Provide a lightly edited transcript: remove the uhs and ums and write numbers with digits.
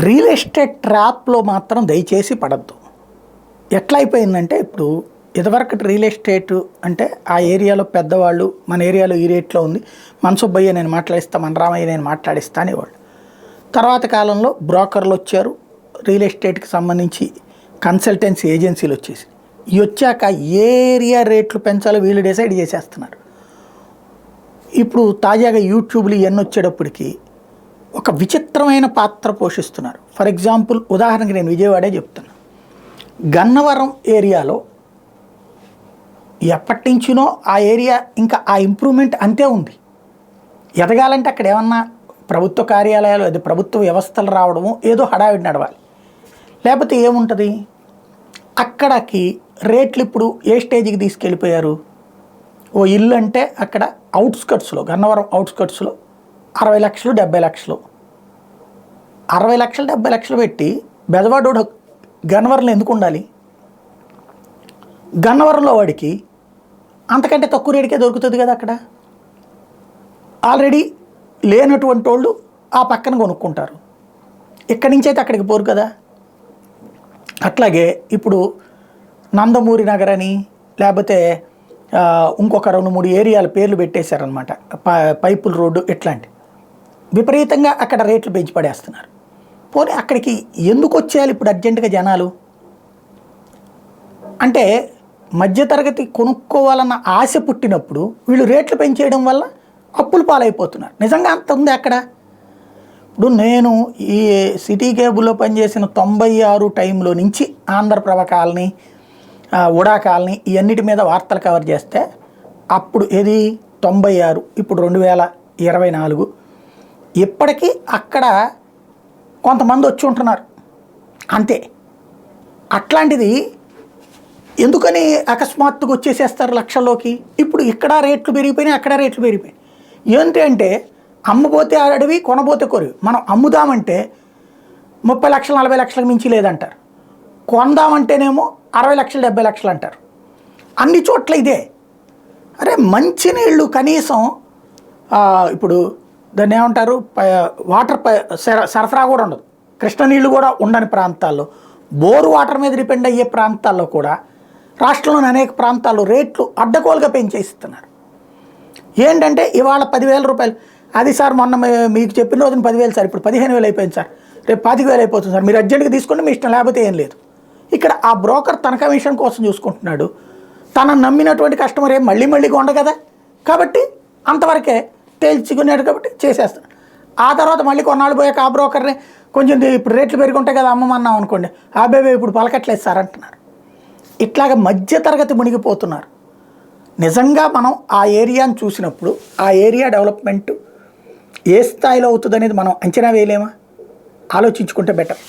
Real estate ట్రాప్లో మాత్రం దయచేసి పడద్దు. ఎట్లా అయిపోయిందంటే ఇప్పుడు ఇదివరకటి రియల్ ఎస్టేట్ అంటే ఆ ఏరియాలో పెద్దవాళ్ళు మన ఏరియాలో ఈ రేట్లో ఉంది, మన సుబ్బయ్య నేను మాట్లాడిస్తా, మన రామయ్య నేను మాట్లాడిస్తా అనేవాళ్ళు. తర్వాత కాలంలో బ్రోకర్లు వచ్చారు, రియల్ ఎస్టేట్కి సంబంధించి కన్సల్టెన్సీ ఏజెన్సీలు వచ్చేసి ఇవి వచ్చాక ఏరియా రేట్లు పెంచాలో వీళ్ళు డిసైడ్ చేసేస్తున్నారు. ఇప్పుడు తాజాగా యూట్యూబ్లు ఇవన్నీ వచ్చేటప్పటికి ఒక విచిత్రమైన పాత్ర పోషిస్తున్నారు. ఫర్ ఎగ్జాంపుల్ ఉదాహరణకి నేను విజయవాడే చెప్తున్నా. గన్నవరం ఏరియాలో ఎప్పటి నుంచినో ఆ ఏరియా ఇంకా ఆ ఇంప్రూవ్మెంట్ అంతే ఉంది. ఎదగాలంటే అక్కడ ఏమన్నా ప్రభుత్వ కార్యాలయాలు అది ప్రభుత్వ వ్యవస్థలు రావడము ఏదో హడావిడి నడవాలి, లేకపోతే ఏముంటుంది. అక్కడికి రేట్లు ఇప్పుడు ఏ స్టేజ్కి తీసుకెళ్ళిపోయారు. ఓ ఇల్లు అంటే అక్కడ అవుట్స్కట్స్లో, గన్నవరం అవుట్స్కట్స్లో 60 లక్షలు 70 లక్షలు, 60 లక్షలు 70 లక్షలు పెట్టి బెదవాడోడు గన్నవరంలో ఎందుకు ఉండాలి? గన్నవరంలో వాడికి అంతకంటే తక్కువ రేటుకే దొరుకుతుంది కదా. అక్కడ ఆల్రెడీ లేనటువంటి వాళ్ళు ఆ పక్కన కొనుక్కుంటారు, ఇక్కడి నుంచి అయితే అక్కడికి పోరు కదా. అట్లాగే ఇప్పుడు నందమూరి నగర్ అని లేకపోతే ఇంకొక 2-3 ఏరియాల పేర్లు పెట్టేశారనమాట. పైపుల్ రోడ్డు ఇట్లాంటి విపరీతంగా అక్కడ రేట్లు పెంచి పడేస్తున్నారు. పోనీ అక్కడికి ఎందుకు వచ్చేయాలి ఇప్పుడు అర్జెంటుగా జనాలు? అంటే మధ్యతరగతి కొనుక్కోవాలన్న ఆశ పుట్టినప్పుడు వీళ్ళు రేట్లు పెంచేయడం వల్ల అప్పులు పాలైపోతున్నారు. నిజంగా అంత ఉంది అక్కడ. ఇప్పుడు నేను ఈ సిటీ కేబుల్లో పనిచేసిన 96 టైంలో నుంచి ఆంధ్రప్రభ కాలనీ, ఉడా కాలనీ ఇవన్నిటి మీద వార్తలు కవర్ చేస్తే అప్పుడు ఏది 96, ఇప్పుడు 2024 ఇప్పటికీ అక్కడ కొంతమంది వచ్చి ఉంటున్నారు అంతే. అట్లాంటిది ఎందుకని అకస్మాత్తుగా వచ్చేసేస్తారు లక్షల్లోకి? ఇప్పుడు ఇక్కడ రేట్లు పెరిగిపోయినాయి, అక్కడ రేట్లు పెరిగిపోయినాయి. ఏంటి అంటే అమ్మబోతే అడవి, కొనబోతే కొరివి. మనం అమ్ముదామంటే 30 లక్షలు 40 లక్షలకు మించి లేదంటారు, కొందామంటేనేమో 60 లక్షలు 70 లక్షలు అంటారు. అన్ని చోట్ల ఇదే. అరే మంచినీళ్ళు కనీసం ఇప్పుడు దాన్ని ఏమంటారు, వాటర్ సరఫరా కూడా ఉండదు. కృష్ణ నీళ్ళు కూడా ఉండని ప్రాంతాల్లో, బోరు వాటర్ మీద డిపెండ్ అయ్యే ప్రాంతాల్లో కూడా రాష్ట్రంలోని అనేక ప్రాంతాల్లో రేట్లు అడ్డగోలుగా పెంచేస్తున్నారు. ఏంటంటే ఇవాళ 10,000 రూపాయలు, అది సార్ మొన్న మీకు చెప్పిన రోజున 10,000 సార్, ఇప్పుడు 15,000 అయిపోయింది సార్, రేపు 25,000 అయిపోతుంది సార్, మీరు అర్జెంట్గా తీసుకుంటే మీ ఇష్టం, లేకపోతే ఏం లేదు. ఇక్కడ ఆ బ్రోకర్ తన కమిషన్ కోసం చూసుకుంటున్నాడు. తనను నమ్మినటువంటి కస్టమర్ ఏం మళ్ళీ మళ్ళీ కొండ కదా, కాబట్టి అంతవరకే తేల్చుకున్నాడు కాబట్టి చేసేస్తాడు. ఆ తర్వాత మళ్ళీ కొన్నాళ్ళు పోయాక ఆ బ్రోకర్ని కొంచెం ఇప్పుడు రేట్లు పెరుగుంటాయి కదా అమ్మమన్నాం అనుకోండి, అబ్బాయి ఇప్పుడు పలకట్లేదు సార్ అంటున్నారు. ఇట్లాగ మధ్యతరగతి మునిగిపోతున్నారు. నిజంగా మనం ఆ ఏరియాను చూసినప్పుడు ఆ ఏరియా డెవలప్మెంట్ ఏ స్థాయిలో అవుతుంది అనేది మనం అంచనా వేయలేమా? ఆలోచించుకుంటే బెటర్.